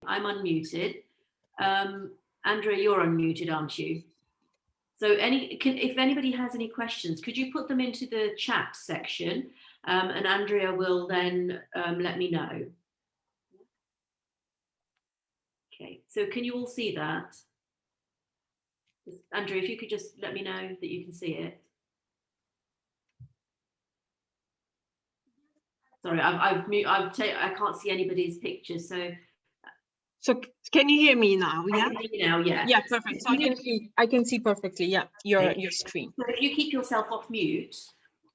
I'm unmuted. Andrea, you're unmuted, aren't you? So if anybody has any questions, could you put them into the chat section, and Andrea will then let me know. Okay, so can you all see that? Andrea, if you could just let me know that you can see it. Sorry, I can't see anybody's picture, so. So can you hear me now? Yeah. I can hear you now, yeah. Yeah, perfect. So I can see perfectly. Yeah, your screen. So if you keep yourself off mute.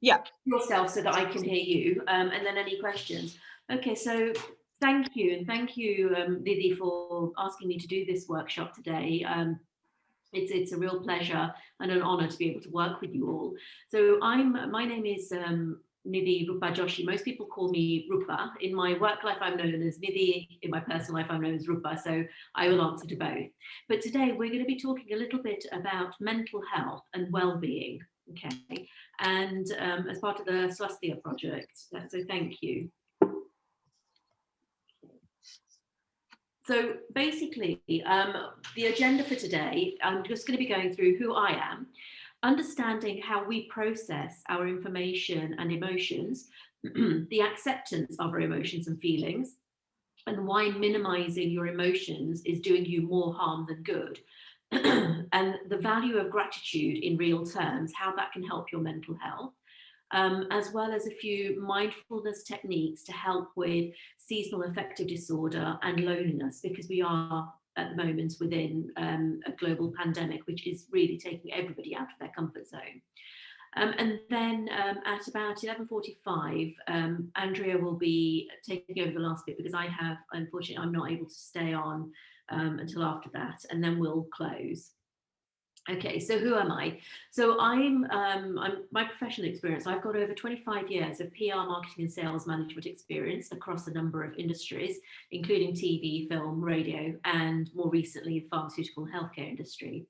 Yeah. Yourself so that I can hear you, and then any questions. Okay, so thank you, and thank you, Nidhi, for asking me to do this workshop today. It's a real pleasure and an honor to be able to work with you all. So my name is Nidhi Rupa Joshi. Most people call me Rupa. In my work life, I'm known as Nidhi. In my personal life, I'm known as Rupa. So I will answer to both. But today we're going to be talking a little bit about mental health and well-being. Okay, and as part of the Swasthaya Project. So thank you. So basically, the agenda for today, I'm just going to be going through who I am, understanding how we process our information and emotions, the acceptance of our emotions and feelings, and why minimizing your emotions is doing you more harm than good. And the value of gratitude in real terms, how that can help your mental health. As well as a few mindfulness techniques to help with seasonal affective disorder and loneliness, because we are at the moment within a global pandemic, which is really taking everybody out of their comfort zone. And then at about 11:45, Andrea will be taking over the last bit, because unfortunately, I'm not able to stay on until after that, and then we'll close. Okay, so who am I? So I'm my professional experience. I've got over 25 years of PR, marketing, and sales management experience across a number of industries, including TV, film, radio, and more recently, the pharmaceutical healthcare industry.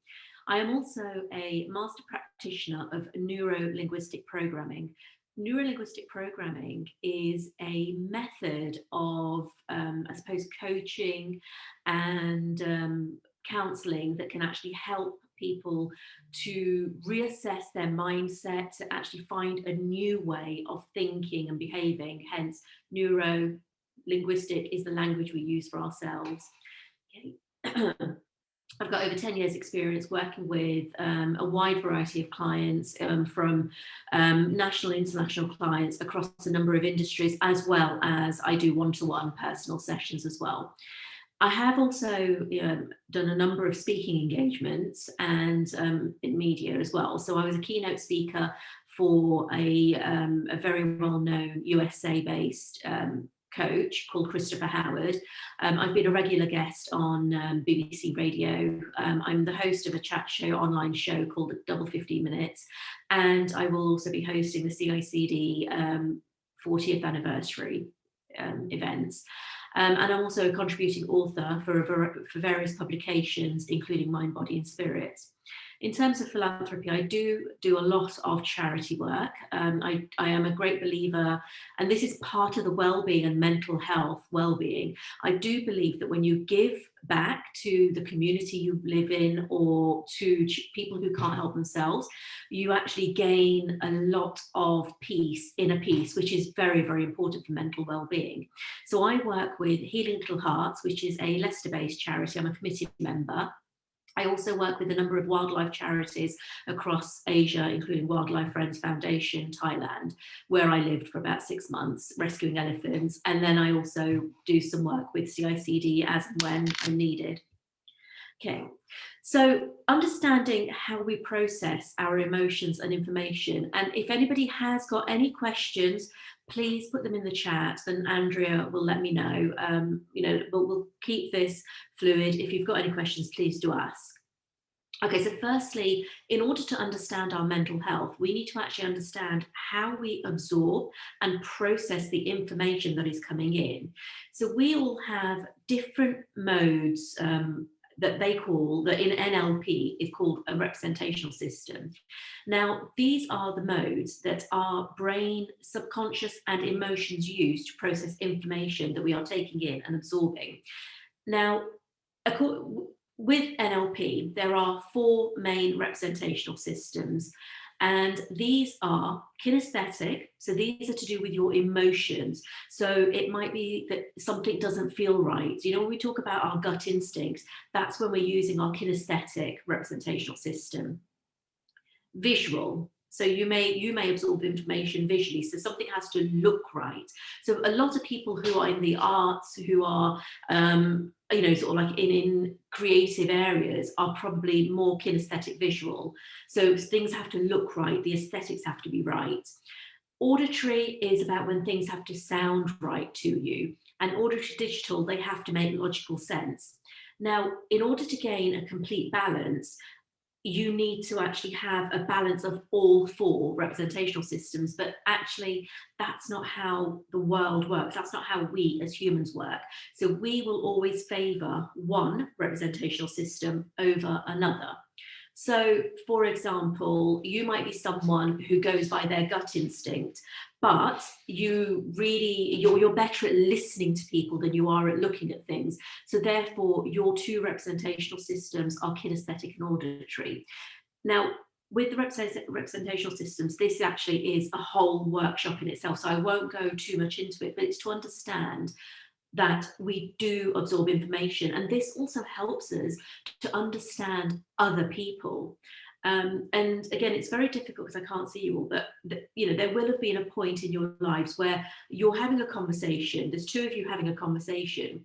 I am also a master practitioner of neuro-linguistic programming. Neuro-linguistic programming is a method of, I suppose, coaching and counselling that can actually help people to reassess their mindset, to actually find a new way of thinking and behaving. Hence, neuro-linguistic is the language we use for ourselves. Okay. I've got over 10 years experience working with a wide variety of clients, from national, international clients across a number of industries, as well as I do one-to-one personal sessions as well. I have also done a number of speaking engagements and in media as well. So I was a keynote speaker for a very well-known USA-based coach called Christopher Howard. I've been a regular guest on BBC Radio. I'm the host of a chat show, online show called Double 15 Minutes. And I will also be hosting the CICD 40th anniversary events. And I'm also a contributing author for various publications, including Mind, Body and Spirit. In terms of philanthropy, I do a lot of charity work. I am a great believer, and this is part of the well-being and mental health well-being. I do believe that when you give back to the community you live in, or to people who can't help themselves, you actually gain a lot of peace, inner peace, which is very, very important for mental well-being. So I work with Healing Little Hearts, which is a Leicester-based charity. I'm a committee member. I also work with a number of wildlife charities across Asia, including Wildlife Friends Foundation, Thailand, where I lived for about 6 months, rescuing elephants. And then I also do some work with CICD as and when I'm needed. Okay, so understanding how we process our emotions and information. And if anybody has got any questions, please put them in the chat and Andrea will let me know. But we'll keep this fluid. If you've got any questions, please do ask. Okay, so firstly, in order to understand our mental health, we need to actually understand how we absorb and process the information that is coming in. So we all have different modes that in NLP is called a representational system. Now, these are the modes that our brain, subconscious and emotions use to process information that we are taking in and absorbing. Now, with NLP, there are 4 main representational systems, and these are kinesthetic. So these are to do with your emotions. So it might be that something doesn't feel right. You know, when we talk about our gut instincts, that's when we're using our kinesthetic representational system. Visual. So you may absorb information visually. So something has to look right. So a lot of people who are in the arts, who are sort of like in creative areas, are probably more kinesthetic visual. So things have to look right. The aesthetics have to be right. Auditory is about when things have to sound right to you, and auditory digital, they have to make logical sense. Now, in order to gain a complete balance, you need to actually have a balance of all 4 representational systems, but actually that's not how the world works. That's not how we as humans work. So we will always favor one representational system over another. So, for example, you might be someone who goes by their gut instinct, but you're better at listening to people than you are at looking at things. So therefore, your 2 representational systems are kinesthetic and auditory. Now, with the representational systems, this actually is a whole workshop in itself, so I won't go too much into it, but it's to understand that we do absorb information, and this also helps us to understand other people. And again, it's very difficult because I can't see you all, but there will have been a point in your lives where you're having a conversation, there's 2 of you having a conversation,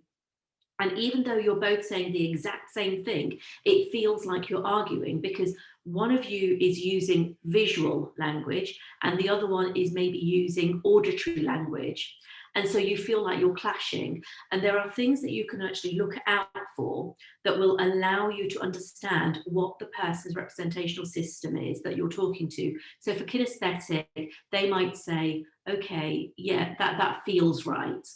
and even though you're both saying the exact same thing, it feels like you're arguing because one of you is using visual language and the other one is maybe using auditory language. And so you feel like you're clashing. And there are things that you can actually look out for that will allow you to understand what the person's representational system is that you're talking to. So for kinesthetic, they might say, okay, yeah, that feels right.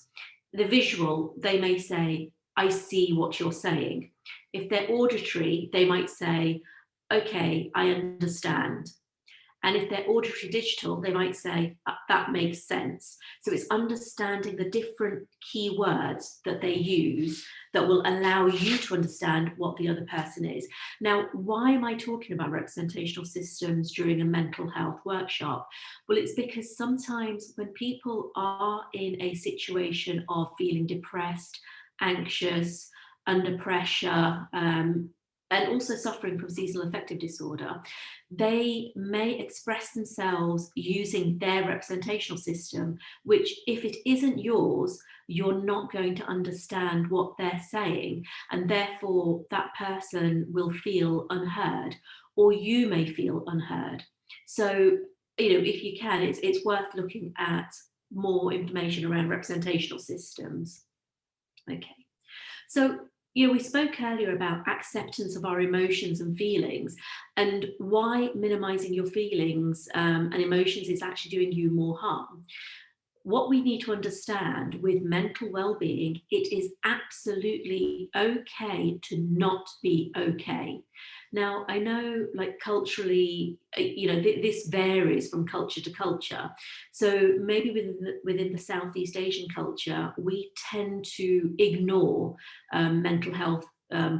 The visual, they may say, I see what you're saying. If they're auditory, they might say, okay, I understand. And if they're auditory digital, they might say, that makes sense. So it's understanding the different key words that they use that will allow you to understand what the other person is. Now, why am I talking about representational systems during a mental health workshop? Well, it's because sometimes when people are in a situation of feeling depressed, anxious, under pressure, and also suffering from seasonal affective disorder, they may express themselves using their representational system, which if it isn't yours, you're not going to understand what they're saying. And therefore that person will feel unheard, or you may feel unheard. So, if you can, it's worth looking at more information around representational systems. Okay. So, we spoke earlier about acceptance of our emotions and feelings, and why minimizing your feelings and emotions is actually doing you more harm. What we need to understand with mental well-being, it is absolutely okay to not be okay. Now, I know, like, culturally, this varies from culture to culture. So maybe within the Southeast Asian culture, we tend to ignore mental health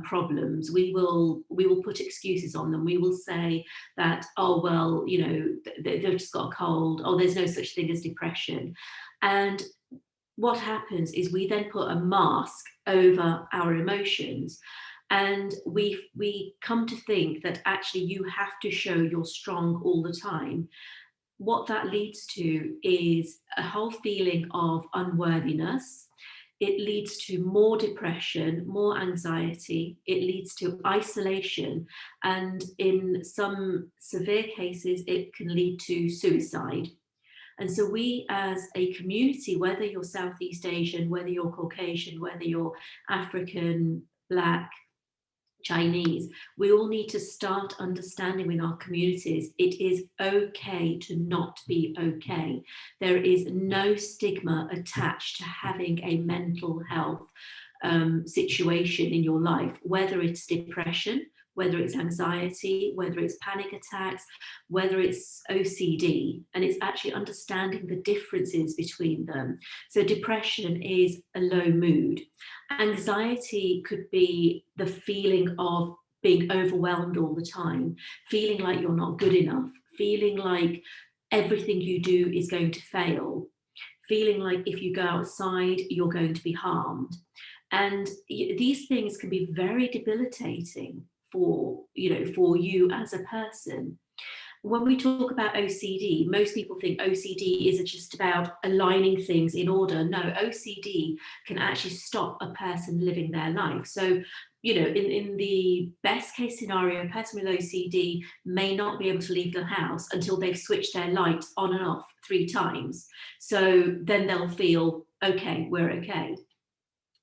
problems. We will put excuses on them. We will say that, oh, well, they've just got a cold. Oh, there's no such thing as depression. And what happens is we then put a mask over our emotions. And we come to think that actually you have to show you're strong all the time. What that leads to is a whole feeling of unworthiness. It leads to more depression, more anxiety. It leads to isolation. And in some severe cases, it can lead to suicide. And so we as a community, whether you're Southeast Asian, whether you're Caucasian, whether you're African, Black, Chinese, we all need to start understanding in our communities it is okay to not be okay. There is no stigma attached to having a mental health situation in your life, whether it's depression, whether it's anxiety, whether it's panic attacks, whether it's OCD, and it's actually understanding the differences between them. So depression is a low mood. Anxiety could be the feeling of being overwhelmed all the time, feeling like you're not good enough, feeling like everything you do is going to fail, feeling like if you go outside, you're going to be harmed. And these things can be very debilitating for, for you as a person. When we talk about OCD, most people think OCD is just about aligning things in order. No, OCD can actually stop a person living their life. So, in the best case scenario, a person with OCD may not be able to leave the house until they've switched their light on and off 3 times. So then they'll feel, okay, we're okay.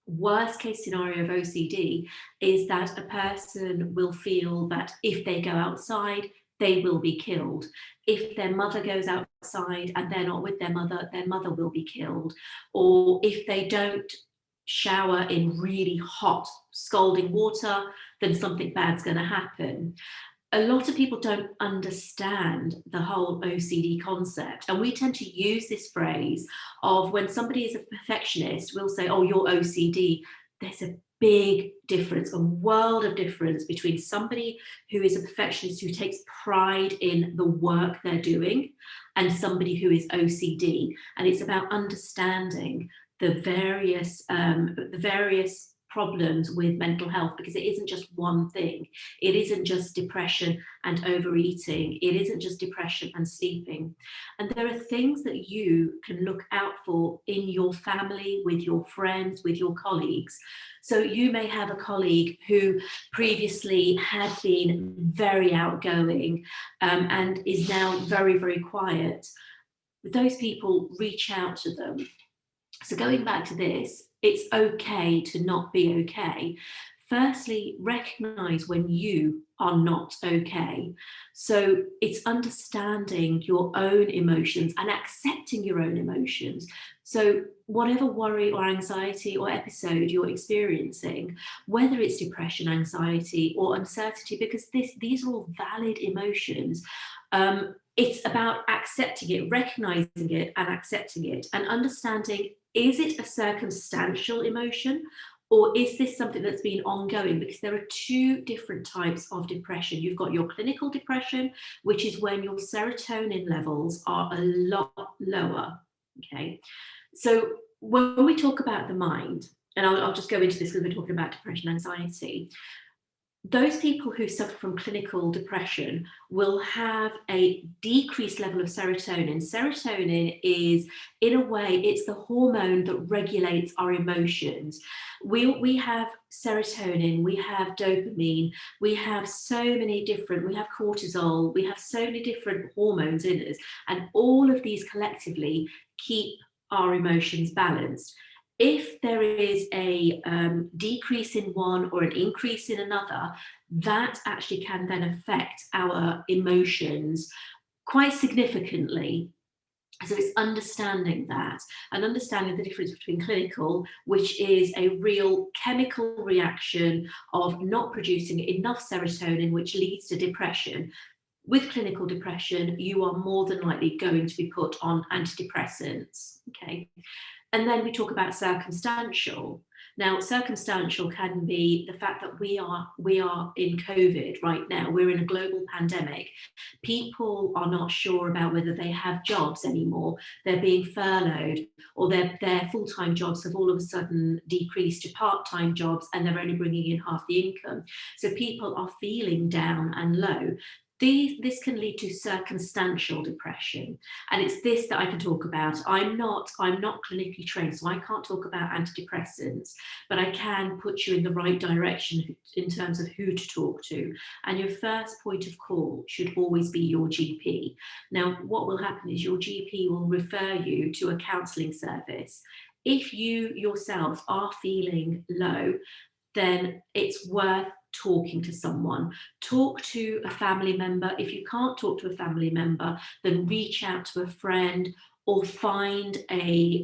Worst case scenario of OCD is that a person will feel that if they go outside, they will be killed. If their mother goes outside and they're not with their mother will be killed. Or if they don't shower in really hot, scalding water, then something bad's going to happen. A lot of people don't understand the whole OCD concept. And we tend to use this phrase of when somebody is a perfectionist, we'll say, oh, you're OCD. There's a big difference, a world of difference between somebody who is a perfectionist who takes pride in the work they're doing and somebody who is OCD. And it's about understanding the various problems with mental health, because it isn't just one thing. It isn't just depression and overeating. It isn't just depression and sleeping. And there are things that you can look out for in your family, with your friends, with your colleagues. So you may have a colleague who previously had been very outgoing and is now very, very quiet. Those people, reach out to them. So going back to this, it's okay to not be okay. Firstly, recognize when you are not okay. So it's understanding your own emotions and accepting your own emotions. So whatever worry or anxiety or episode you're experiencing, whether it's depression, anxiety, or uncertainty, because these are all valid emotions, it's about accepting it, recognizing it and accepting it, and understanding, is it a circumstantial emotion or is this something that's been ongoing? Because there are 2 different types of depression. You've got your clinical depression, which is when your serotonin levels are a lot lower, okay? So when we talk about the mind, and I'll just go into this because we're talking about depression, anxiety, those people who suffer from clinical depression will have a decreased level of serotonin. Serotonin is, in a way, it's the hormone that regulates our emotions. We have serotonin, we have dopamine, we have so many different, we have cortisol, we have so many different hormones in us, and all of these collectively keep our emotions balanced. If there is a decrease in one or an increase in another, that actually can then affect our emotions quite significantly. So it's understanding that and understanding the difference between clinical, which is a real chemical reaction of not producing enough serotonin, which leads to depression. With clinical depression, you are more than likely going to be put on antidepressants, okay? And then we talk about circumstantial. Now, circumstantial can be the fact that we are in COVID right now. We're in a global pandemic. People are not sure about whether they have jobs anymore. They're being furloughed, or their full-time jobs have all of a sudden decreased to part-time jobs, and they're only bringing in half the income. So people are feeling down and low. This can lead to circumstantial depression, and it's this that I can talk about. I'm not clinically trained, so I can't talk about antidepressants, but I can put you in the right direction in terms of who to talk to. And your first point of call should always be your GP. Now, what will happen is your GP will refer you to a counselling service. If you yourself are feeling low, then it's worth talking to someone. Talk to a family member. If you can't talk to a family member, then reach out to a friend or find a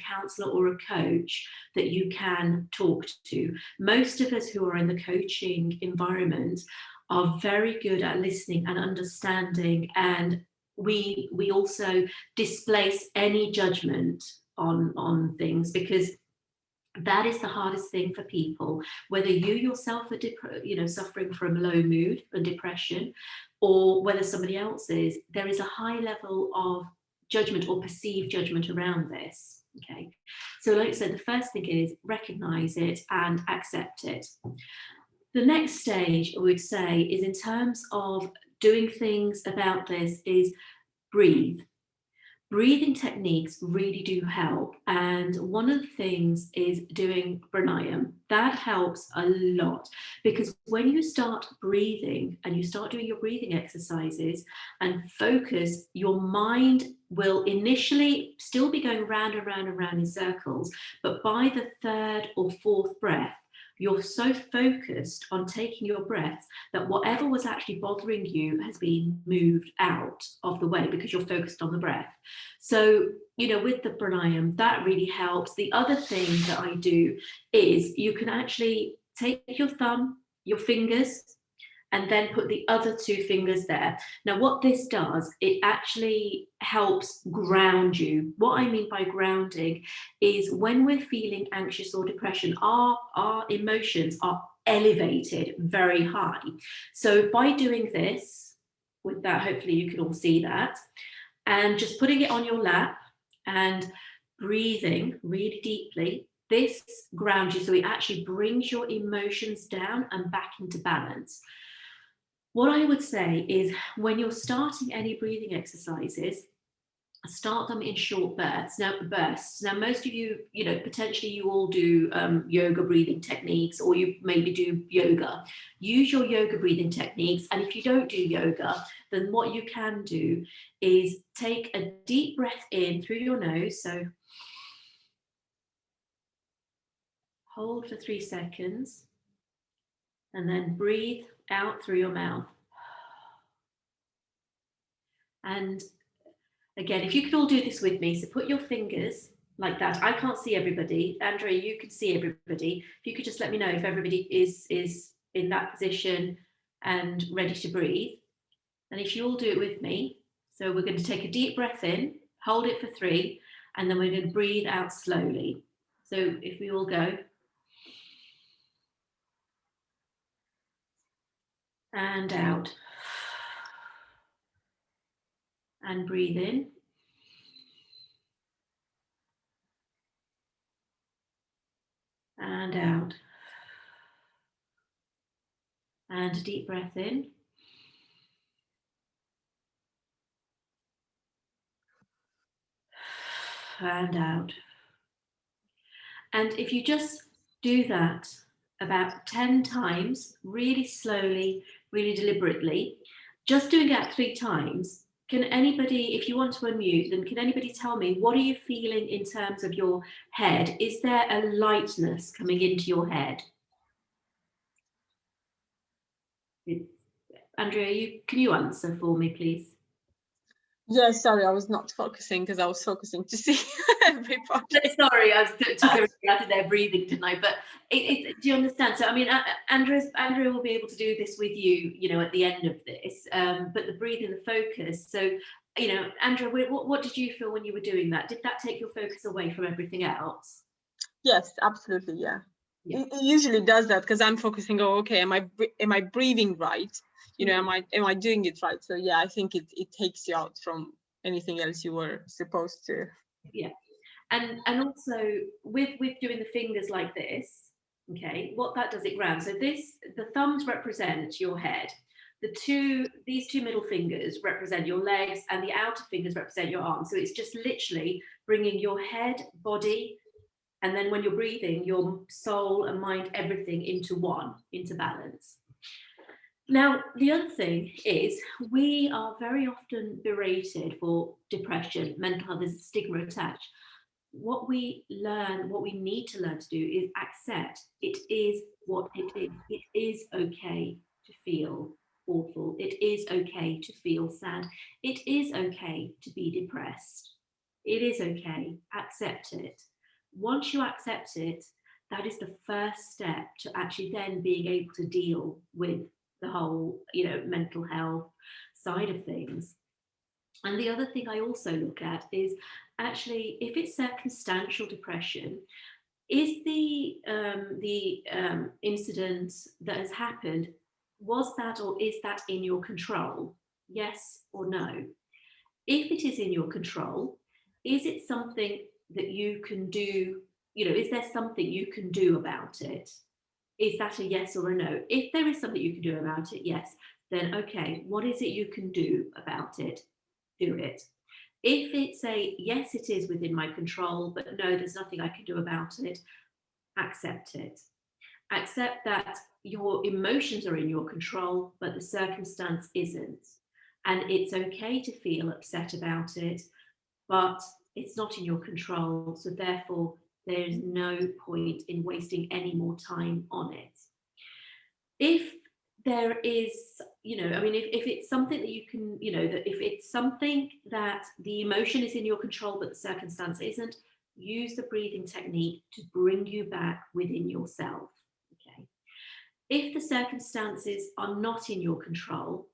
counsellor or a coach that you can talk to. Most of us who are in the coaching environment are very good at listening and understanding, and we also displace any judgment on things, because that is the hardest thing for people, whether you yourself are suffering from low mood and depression, or whether somebody else is. There is a high level of judgment or perceived judgment around this. Okay, so like I said, the first thing is recognize it and accept it. The next stage, I would say, is in terms of doing things about this, is breathe. Breathing techniques really do help, and one of the things is doing pranayama. That helps a lot, because when you start breathing and you start doing your breathing exercises and focus, your mind will initially still be going round and round and round in circles, but by the third or fourth breath, you're so focused on taking your breaths that whatever was actually bothering you has been moved out of the way, because you're focused on the breath. So, with the pranayama, that really helps. The other thing that I do is you can actually take your thumb, your fingers, and then put the other two fingers there. Now, what this does, it actually helps ground you. What I mean by grounding is when we're feeling anxious or depression, our emotions are elevated very high. So by doing this, with that, hopefully you can all see that, and just putting it on your lap and breathing really deeply, this grounds you. So it actually brings your emotions down and back into balance. What I would say is, when you're starting any breathing exercises, start them in short bursts. Now, most of you, potentially you all do yoga breathing techniques, or you maybe do yoga. Use your yoga breathing techniques. And if you don't do yoga, then what you can do is take a deep breath in through your nose. So hold for 3 seconds, and then breathe out through your mouth. And again, if you could all do this with me, so put your fingers like that. I can't see everybody. Andrea, you can see everybody. If you could just let me know if everybody is in that position and ready to breathe. And if you all do it with me, so we're going to take a deep breath in, hold it for 3, and then we're going to breathe out slowly. So if we all go. And out. And breathe in. And out. And a deep breath in. And out. And if you just do that about 10 times, really slowly, really deliberately, just doing that 3 times, can anybody, if you want to unmute, then can anybody tell me, what are you feeling in terms of your head? Is there a lightness coming into your head? Andrea, can you answer for me, please? Yes, sorry, I was not focusing because I was focusing to see everybody. Sorry, I took everything out of their breathing, didn't I? But do you understand? So, I mean, Andrea will be able to do this with you, at the end of this. But the breathing, the focus. So, Andrea, what did you feel when you were doing that? Did that take your focus away from everything else? Yes, absolutely. Yeah. It usually does that, because I'm focusing. Oh, okay, am I breathing right? Am I doing it right? So yeah, I think it takes you out from anything else you were supposed to. Yeah, and also with doing the fingers like this, okay, what that does, it grounds. So the thumbs represent your head. These two middle fingers represent your legs, and the outer fingers represent your arms. So it's just literally bringing your head, body, and then when you're breathing, your soul and mind, everything into balance. Now, the other thing is, we are very often berated for depression, mental health. There's a stigma attached. What we need to learn to do is accept it is what it is. It is okay to feel awful. It is okay to feel sad. It is okay to be depressed. It is okay. Accept it. Once you accept it, that is the first step to actually then being able to deal with the whole, mental health side of things. And the other thing I also look at is actually if it's circumstantial depression, is the incident that has happened, was that or is that in your control? Yes or no? If it is in your control, is it something that you can do? Is there something you can do about it? Is that a yes or a no? If there is something you can do about it, yes, then okay, what is it you can do about it? Do it. If it's a yes, it is within my control, but no, there's nothing I can do about it, accept it. Accept that your emotions are in your control, but the circumstance isn't. And it's okay to feel upset about it, but it's not in your control. So therefore, there's no point in wasting any more time on it. If there is, if it's something that you can, that if it's something that the emotion is in your control, but the circumstance isn't, use the breathing technique to bring you back within yourself. Okay. If the circumstances are not in your control,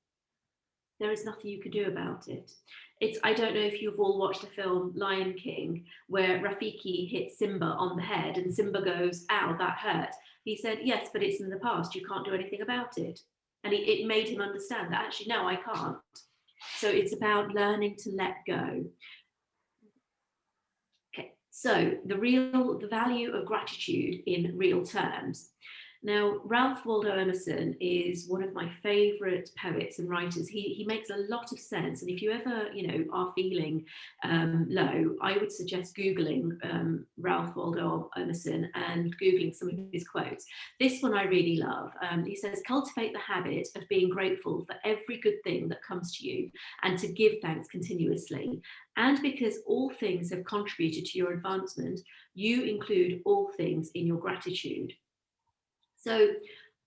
there is nothing you can do about it. I don't know if you've all watched the film Lion King, where Rafiki hits Simba on the head and Simba goes, ow, that hurt. He said, yes, but it's in the past. You can't do anything about it. And it made him understand that actually, no, I can't. So it's about learning to let go. Okay, so the value of gratitude in real terms. Now, Ralph Waldo Emerson is one of my favourite poets and writers. He makes a lot of sense. And if you ever, are feeling low, I would suggest Googling Ralph Waldo Emerson and Googling some of his quotes. This one I really love. He says, cultivate the habit of being grateful for every good thing that comes to you and to give thanks continuously. And because all things have contributed to your advancement, you include all things in your gratitude. So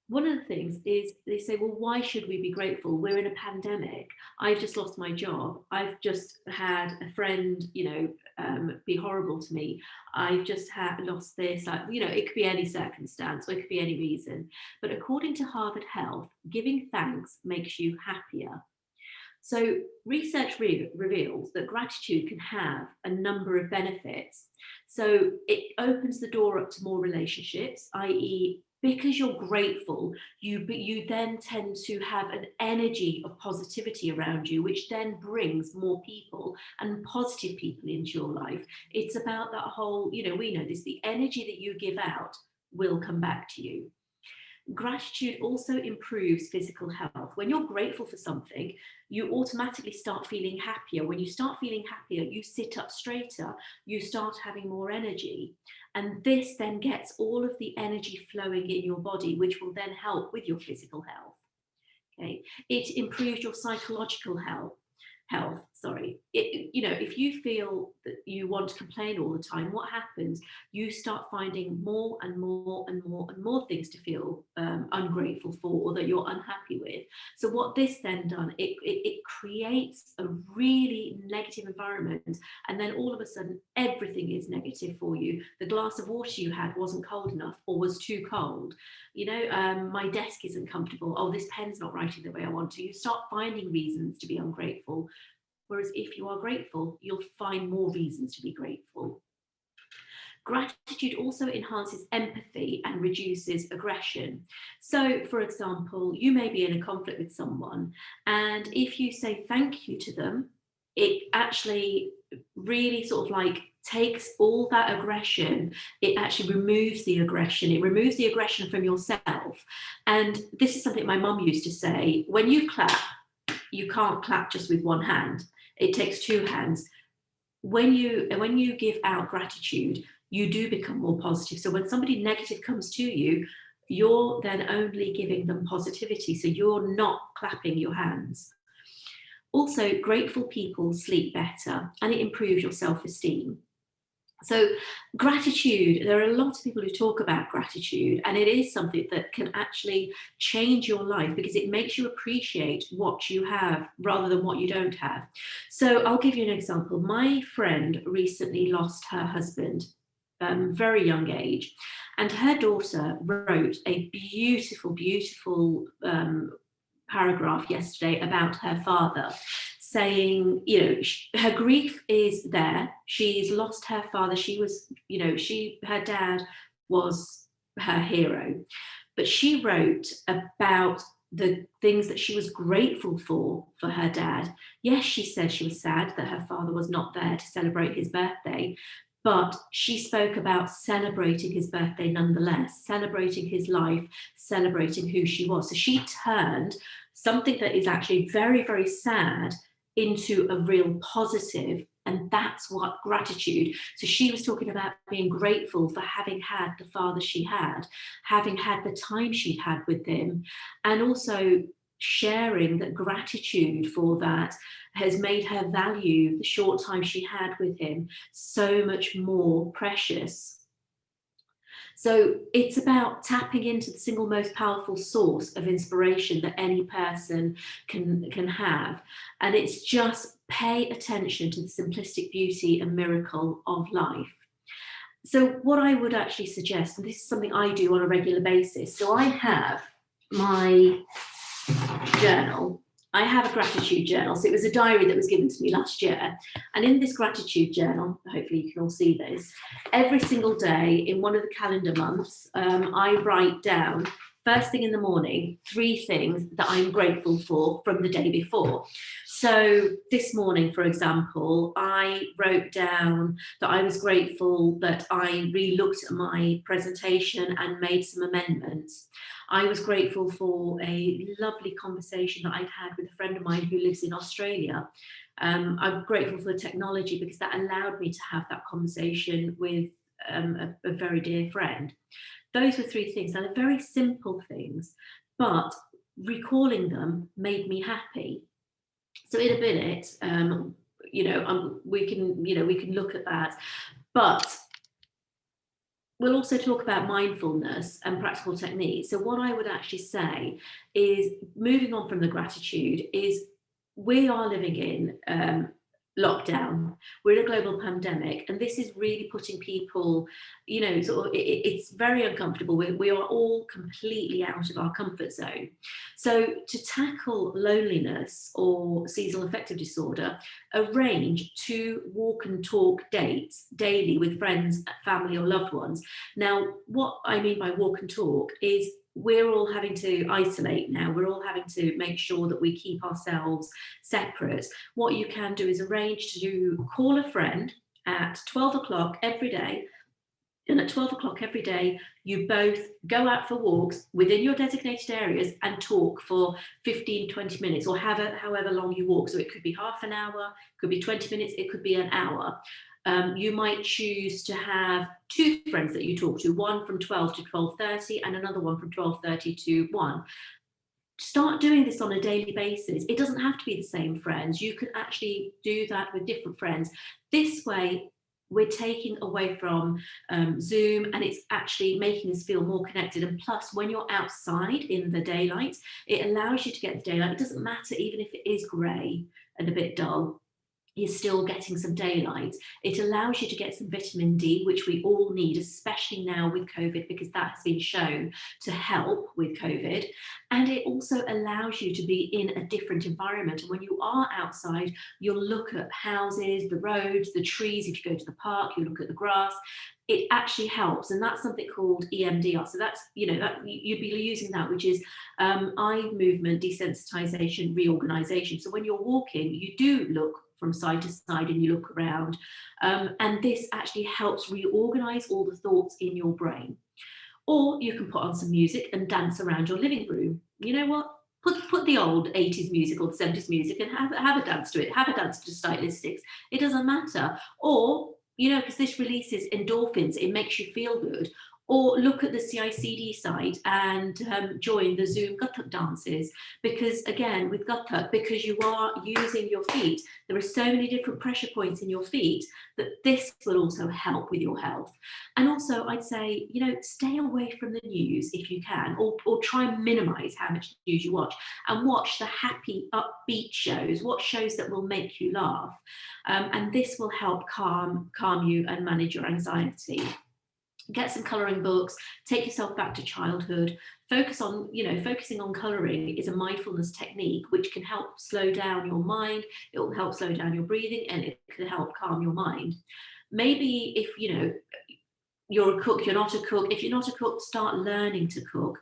one of the things is they say, well, why should we be grateful? We're in a pandemic. I've just lost my job. I've just had a friend, be horrible to me. I've just lost this. It could be any circumstance or it could be any reason. But according to Harvard Health, giving thanks makes you happier. So research reveals that gratitude can have a number of benefits. So it opens the door up to more relationships, i.e., because you're grateful, you then tend to have an energy of positivity around you, which then brings more people and positive people into your life. It's about that whole, we know this, the energy that you give out will come back to you. Gratitude also improves physical health. When you're grateful for something, you automatically start feeling happier. When you start feeling happier, you sit up straighter, you start having more energy. And this then gets all of the energy flowing in your body, which will then help with your physical health. Okay. It improves your psychological health. If you feel that you want to complain all the time, what happens? You start finding more and more and more and more things to feel ungrateful for, or that you're unhappy with. So what this then done, it creates a really negative environment, and then all of a sudden everything is negative for you. The glass of water you had wasn't cold enough or was too cold. My desk isn't comfortable. Oh, this pen's not writing the way I want to. You start finding reasons to be ungrateful. Whereas if you are grateful, you'll find more reasons to be grateful. Gratitude also enhances empathy and reduces aggression. So, for example, you may be in a conflict with someone, and if you say thank you to them, it actually really sort of like takes all that aggression, it actually removes the aggression. It removes the aggression from yourself. And this is something my mum used to say: when you clap, you can't clap just with one hand. It takes two hands. When you give out gratitude, you do become more positive. So when somebody negative comes to you, you're then only giving them positivity. So you're not clapping your hands. Also, grateful people sleep better, and it improves your self-esteem. So gratitude, there are a lot of people who talk about gratitude, and it is something that can actually change your life because it makes you appreciate what you have rather than what you don't have. So I'll give you an example. My friend recently lost her husband, very young age, and her daughter wrote a beautiful, beautiful paragraph yesterday about her father, saying, you know, her grief is there. She's lost her father. She was, you know, her dad was her hero. But she wrote about the things that she was grateful for her dad. Yes, she said she was sad that her father was not there to celebrate his birthday, but she spoke about celebrating his birthday nonetheless, celebrating his life, celebrating who she was. So she turned something that is actually very, very sad into a real positive, and that's what gratitude. So she was talking about being grateful for having had the father she had, having had the time she'd had with him, and also sharing that gratitude for that has made her value the short time she had with him so much more precious. So it's about tapping into the single most powerful source of inspiration that any person can have. And it's just pay attention to the simplistic beauty and miracle of life. So what I would actually suggest, and this is something I do on a regular basis, so I have my journal. I have a gratitude journal. So it was a diary that was given to me last year. And in this gratitude journal, hopefully you can all see this, every single day in one of the calendar months, I write down, first thing in the morning, 3 things that I'm grateful for from the day before. So this morning, for example, I wrote down that I was grateful that I re-looked at my presentation and made some amendments. I was grateful for a lovely conversation that I'd had with a friend of mine who lives in Australia. I'm grateful for the technology because that allowed me to have that conversation with a very dear friend. Those were 3 things. Now, they're very simple things, but recalling them made me happy. So in a minute, we can look at that, but we'll also talk about mindfulness and practical techniques. So what I would actually say is, moving on from the gratitude, is we are living in lockdown. We're in a global pandemic, and this is really putting people, it's very uncomfortable. We are all completely out of our comfort zone. So to tackle loneliness or seasonal affective disorder, arrange 2 walk and talk dates daily with friends, family, or loved ones. Now, what I mean by walk and talk is we're all having to isolate now. We're all having to make sure that we keep ourselves separate. What you can do is arrange to call a friend at 12 o'clock every day. And at 12 o'clock every day, you both go out for walks within your designated areas and talk for 15, 20 minutes, or however long you walk. So it could be half an hour, could be 20 minutes, it could be an hour. You might choose to have 2 friends that you talk to, one from 12 to 12:30 and another one from 12:30 to 1. Start doing this on a daily basis. It doesn't have to be the same friends. You can actually do that with different friends. This way, we're taking away from Zoom, and it's actually making us feel more connected. And plus, when you're outside in the daylight, it allows you to get the daylight. It doesn't matter, even if it is grey and a bit dull, you're still getting some daylight. It allows you to get some vitamin D, which we all need, especially now with COVID, because that has been shown to help with COVID. And it also allows you to be in a different environment. And when you are outside, you'll look at houses, the roads, the trees. If you go to the park, you look at the grass. It actually helps, and that's something called EMDR. So that's, that you'd be using that, which is eye movement desensitization reorganization. So when you're walking, you do look from side to side and you look around, and this actually helps reorganize all the thoughts in your brain. Or you can put on some music and dance around your living room. You know what? Put the old 80s music or the 70s music and have a dance to it. Have a dance to stylistics. It doesn't matter. Or, because this releases endorphins, it makes you feel good. Or look at the CICD site and join the Zoom Guttuk dances, because again, with Guttuk, because you are using your feet, there are so many different pressure points in your feet that this will also help with your health. And also I'd say, you know, stay away from the news if you can, or try and minimize how much news you watch, and watch the happy, upbeat shows, watch shows that will make you laugh. And this will help calm you and manage your anxiety. Get some colouring books, take yourself back to childhood, focus on, you know, focusing on colouring is a mindfulness technique which can help slow down your mind, it will help slow down your breathing, and it can help calm your mind. Maybe if, you know, you're a cook, you're not a cook. If you're not a cook, start learning to cook.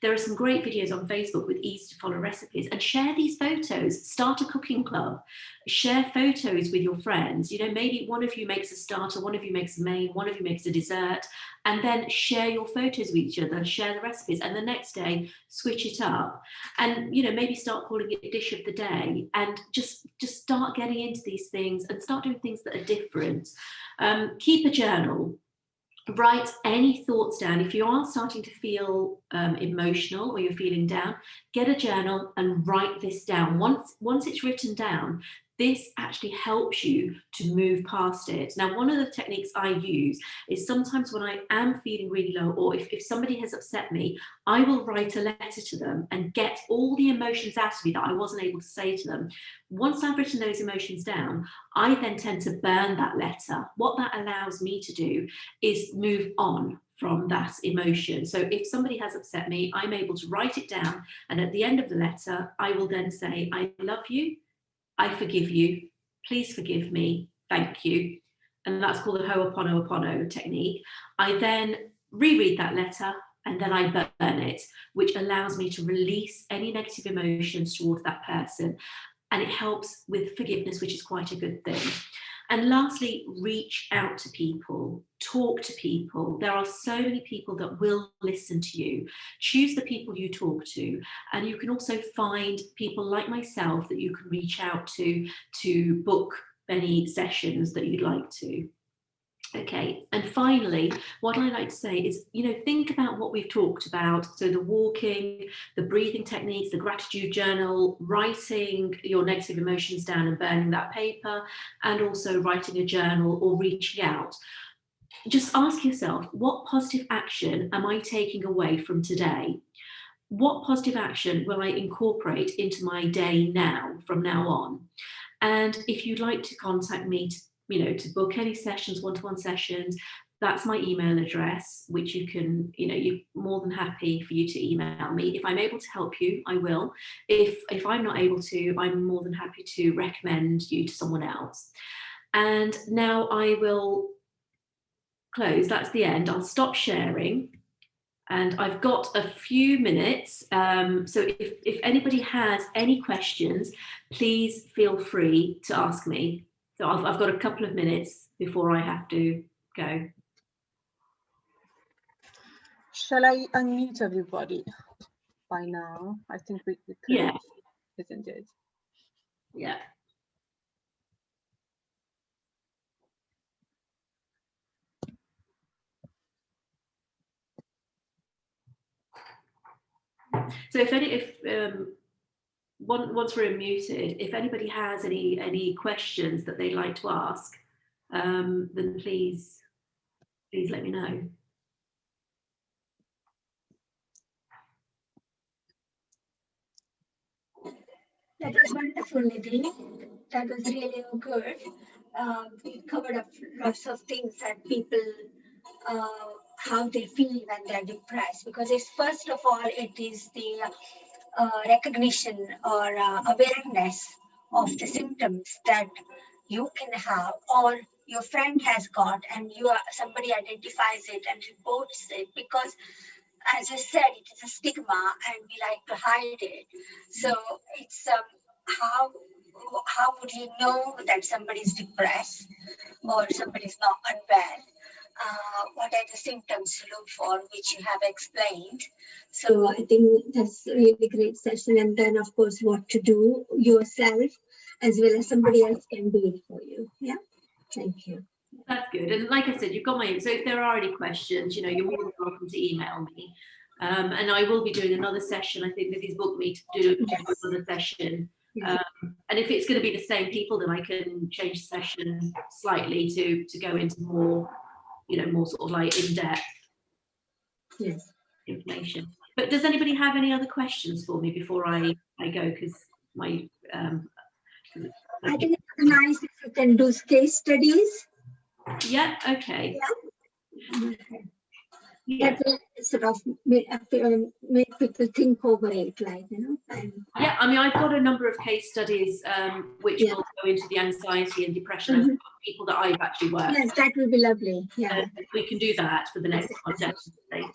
There are some great videos on Facebook with easy to follow recipes, and share these photos. Start a cooking club, share photos with your friends. You know, maybe one of you makes a starter, one of you makes a main, one of you makes a dessert, and then share your photos with each other, share the recipes, and the next day switch it up. And, you know, maybe start calling it dish of the day, and just start getting into these things and start doing things that are different. Keep a journal. Write any thoughts down. If you are starting to feel emotional or you're feeling down, get a journal and write this down. Once it's written down, this actually helps you to move past it. Now, one of the techniques I use is sometimes when I am feeling really low, or if somebody has upset me, I will write a letter to them and get all the emotions out of me that I wasn't able to say to them. Once I've written those emotions down, I then tend to burn that letter. What that allows me to do is move on from that emotion. So if somebody has upset me, I'm able to write it down, and at the end of the letter, I will then say, I love you, I forgive you, please forgive me, thank you. And that's called the Ho'oponopono technique. I then reread that letter and then I burn it, which allows me to release any negative emotions towards that person. And it helps with forgiveness, which is quite a good thing. And lastly, reach out to people, talk to people. There are so many people that will listen to you. Choose the people you talk to. And you can also find people like myself that you can reach out to book any sessions that you'd like to. Okay, and finally, what I like to say is, you know, think about what we've talked about. So the walking, the breathing techniques, the gratitude journal, writing your negative emotions down and burning that paper, and also writing a journal or reaching out. Just ask yourself, what positive action am I taking away from today? What positive action will I incorporate into my day now, from now on? And if you'd like to contact me to book any sessions, one-to-one sessions, that's my email address, which you can, you're more than happy for you to email me. If I'm able to help you, I will. If I'm not able to, I'm more than happy to recommend you to someone else. And now I will close. That's the end. I'll stop sharing. And I've got a few minutes. So if anybody has any questions, please feel free to ask me. So I've got a couple of minutes before I have to go. Shall I unmute everybody by now? I think we could, yeah. Isn't it? Yeah. So once we're unmuted, if anybody has any questions that they'd like to ask, then please let me know. That was wonderful, Nidhi. That was really good. We covered up lots of things that people, how they feel when they're depressed. Because it's first of all, it is the recognition or awareness of the symptoms that you can have or your friend has got, and somebody identifies it and reports it, because as you said, it is a stigma and we like to hide it. So it's how would you know that somebody is depressed or somebody is not unwell? What are the symptoms to look for, which you have explained? So I think that's a really great session. And then, of course, what to do yourself as well as somebody else can do it for you. Yeah. Thank you. That's good. And like I said, you've got my, so if there are any questions, you know, you're more than welcome to email me. And I will be doing another session. I think Nidhi's booked me to do another session. And if it's going to be the same people, then I can change the session slightly to go into more, you know, more sort of like in-depth information. But does anybody have any other questions for me before I go? Because my I think it's nice if you can do case studies. Yeah, okay. Yeah. That will sort of make people think over it, like, you know. Yeah, I mean, I've got a number of case studies which will go into the anxiety and depression of people that I've actually worked with. Yes, that will be lovely. Yeah. We can do that for the next one, definitely.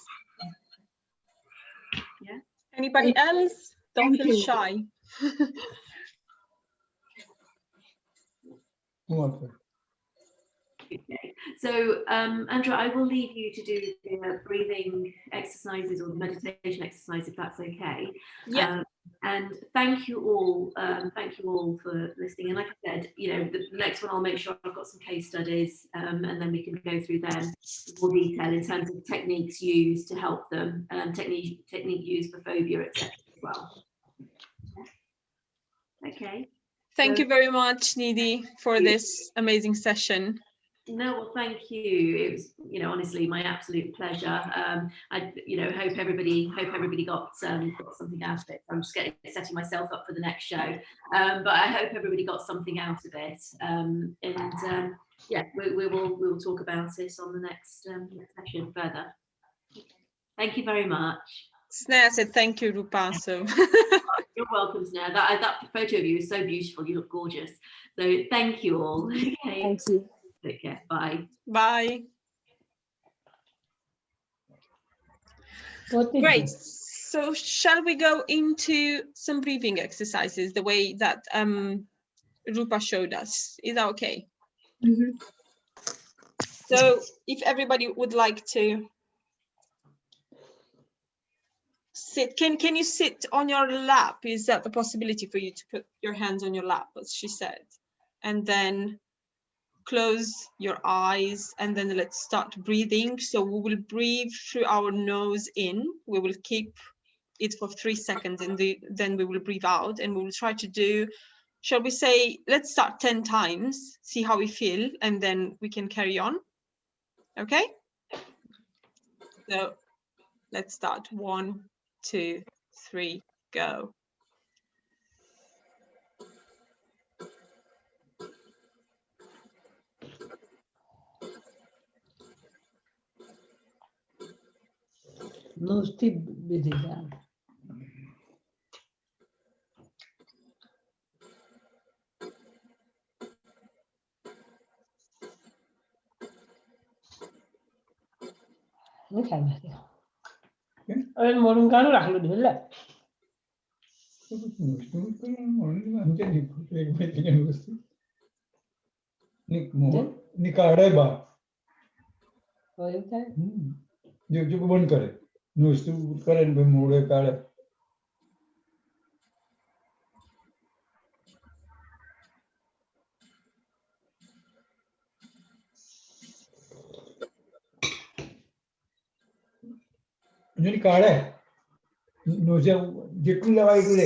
Yeah. Anybody else? Don't feel shy. Okay. So, Andrea, I will leave you to do the breathing exercises or the meditation exercise, if that's okay. Yeah. And thank you all for listening. And like I said, you know, the next one I'll make sure I've got some case studies, and then we can go through them in more detail in terms of techniques used to help them, technique used for phobia, etc. as well. Okay. Thank you very much, Nidhi, for this amazing session. No, well, thank you. It was, you know, honestly, my absolute pleasure. I, you know, hope everybody got something out of it. I'm just setting myself up for the next show, but I hope everybody got something out of it. Yeah, we will talk about it on the next session further. Thank you very much. Sneh said thank you, Rupa. So you're welcome, Sneh. That photo of you is so beautiful. You look gorgeous. So thank you all. Okay. Thank you. Take care. Bye. Bye. Great. So shall we go into some breathing exercises the way that Rupa showed us? Is that okay? So if everybody would like to sit, can you sit on your lap? Is that the possibility for you to put your hands on your lap, as she said? And then close your eyes, and then let's start breathing. So we will breathe through our nose in. We will keep it for 3 seconds, and then we will breathe out, and we will try to do, shall we say, let's start 10 times, see how we feel, and then we can carry on. Okay? So let's start. 1, 2, 3, go. नुसती बेदिका ini kan morung kan राख्नु दिला निकाड़े बा हो एउटा जो बंद करे नुसती करे पे मोड़े काड़े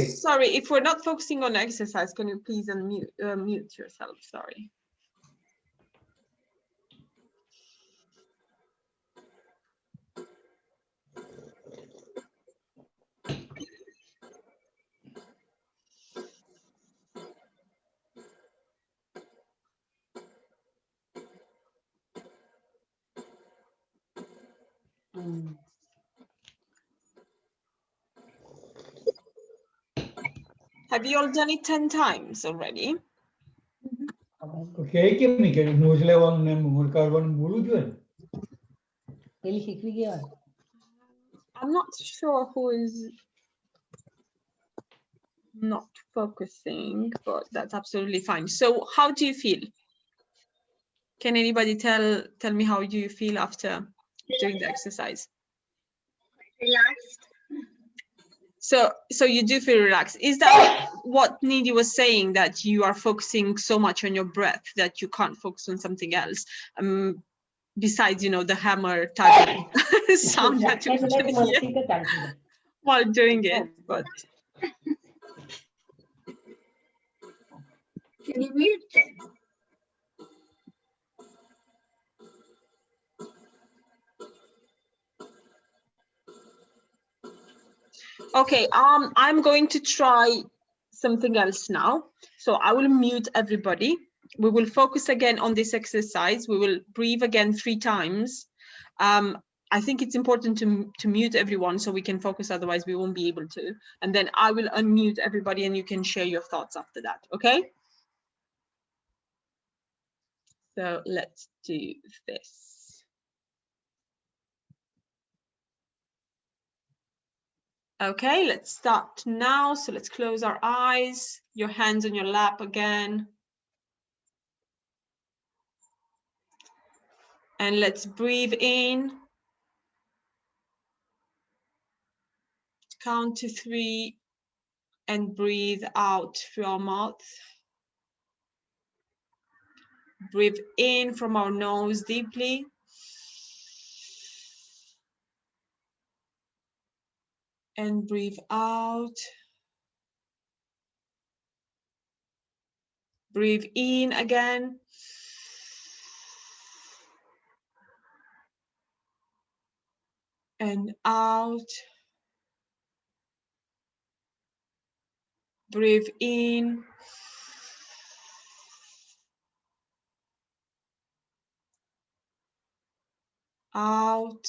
Sorry, if we're not focusing on exercise, can you please unmute mute yourself? Sorry. Have you all done it 10 times already? Okay, I'm not sure who is not focusing, but that's absolutely fine. So how do you feel? Can anybody tell me how you feel after doing the exercise? Relaxed. So you do feel relaxed. Is that what Nidhi was saying, that you are focusing so much on your breath that you can't focus on something else? Besides, you know, the hammer type of sound that you hear while doing it, but Can you mute them? okay, I'm going to try something else now. So I will mute everybody. We will focus again on this exercise. We will breathe again 3 times. I think it's important to mute everyone so we can focus, otherwise we won't be able to. And then I will unmute everybody and you can share your thoughts after that, okay? So let's do this. Okay, let's start now. So let's close our eyes, your hands on your lap again. And let's breathe in. Count to 3 and breathe out through our mouth. Breathe in from our nose deeply. And breathe out. Breathe in again. And out. Breathe in. Out.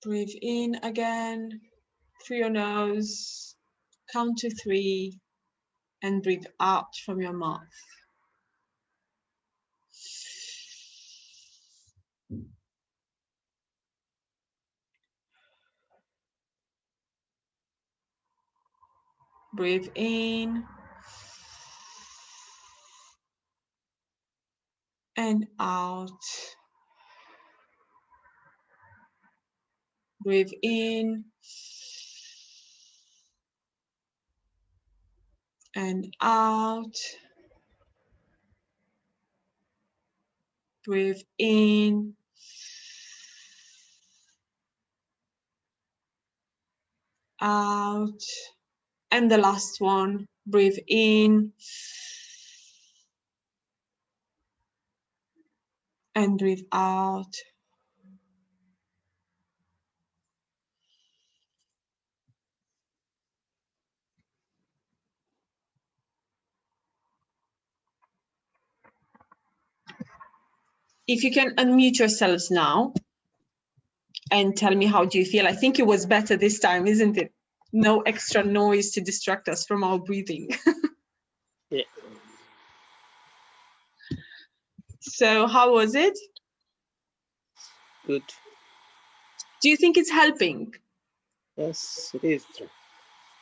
Breathe in again through your nose. Count to 3 and breathe out from your mouth. Breathe in and out. Breathe in and out. Breathe in out. And the last one, breathe in and breathe out. If you can unmute yourselves now and tell me, how do you feel? I think it was better this time, isn't it? No extra noise to distract us from our breathing. Yeah. So how was it? Good. Do you think it's helping? Yes, it is. So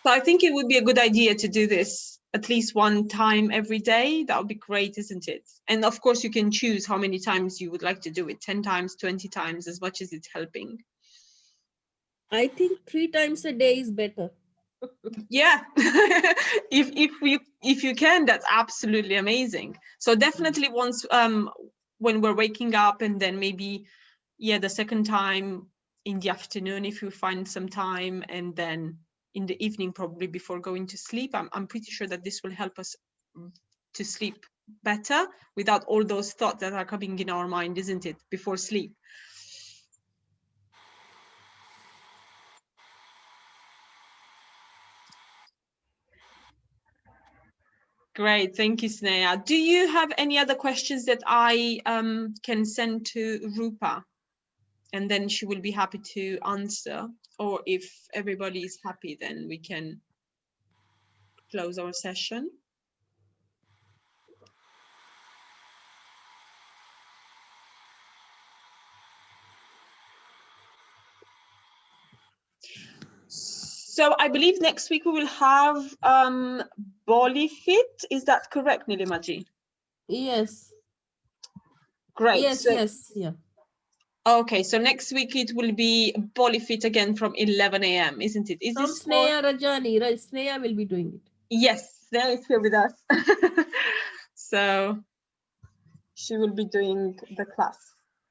I think it would be a good idea to do this at least 1 time every day. That would be great, isn't it? And of course, you can choose how many times you would like to do it, 10 times, 20 times, as much as it's helping. I think 3 times a day is better. Yeah, if you can, that's absolutely amazing. So definitely once when we're waking up, and then maybe, yeah, the second time in the afternoon if you find some time, and then in the evening probably before going to sleep. I'm pretty sure that this will help us to sleep better without all those thoughts that are coming in our mind, isn't it, before sleep? Great, thank you, Sneha. Do you have any other questions that I can send to Rupa, and then she will be happy to answer? Or if everybody is happy, then we can close our session. So I believe next week we will have Bali Fit. Is that correct, Nilimaji? Yes. Great. Yes, So, yes, yeah. Okay, so next week it will be Body Fit again from 11 a.m., isn't it? Is From this for... Sneha Rajani, right? Sneha will be doing it. Yes, Sneha is here with us. So she will be doing the class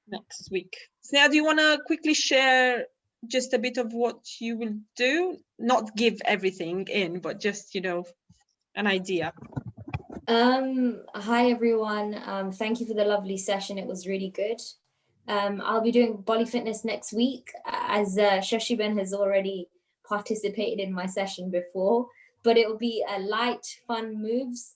next week. Sneha, do you want to quickly share just a bit of what you will do? Not give everything in, but just, you know, an idea. Hi everyone. Thank you for the lovely session. It was really good. I'll be doing body fitness next week, as Shashiben has already participated in my session before, but it will be a light, fun moves,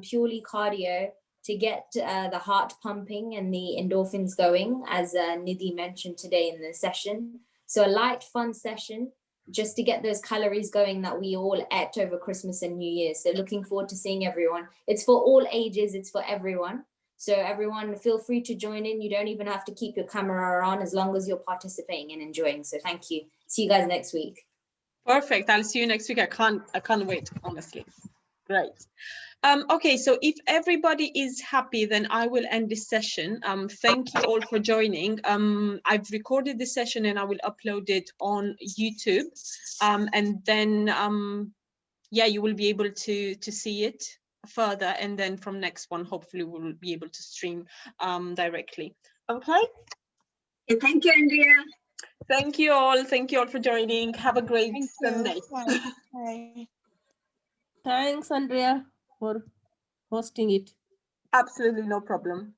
purely cardio to get the heart pumping and the endorphins going, as Nidhi mentioned today in the session. So a light, fun session, just to get those calories going that we all ate over Christmas and New Year. So looking forward to seeing everyone. It's for all ages, it's for everyone. So everyone feel free to join in. You don't even have to keep your camera on as long as you're participating and enjoying. So thank you. See you guys next week. Perfect. I'll see you next week. I can't wait, honestly. Great. Okay, so if everybody is happy, then I will end this session. Thank you all for joining. I've recorded this session and I will upload it on YouTube. And then, yeah, you will be able to see it further. And then from next one, hopefully we'll be able to stream directly. Okay. Thank you, Andrea. Thank you all. Thank you all for joining. Have a great Sunday. Bye. Thanks, Andrea, for hosting it. Absolutely no problem.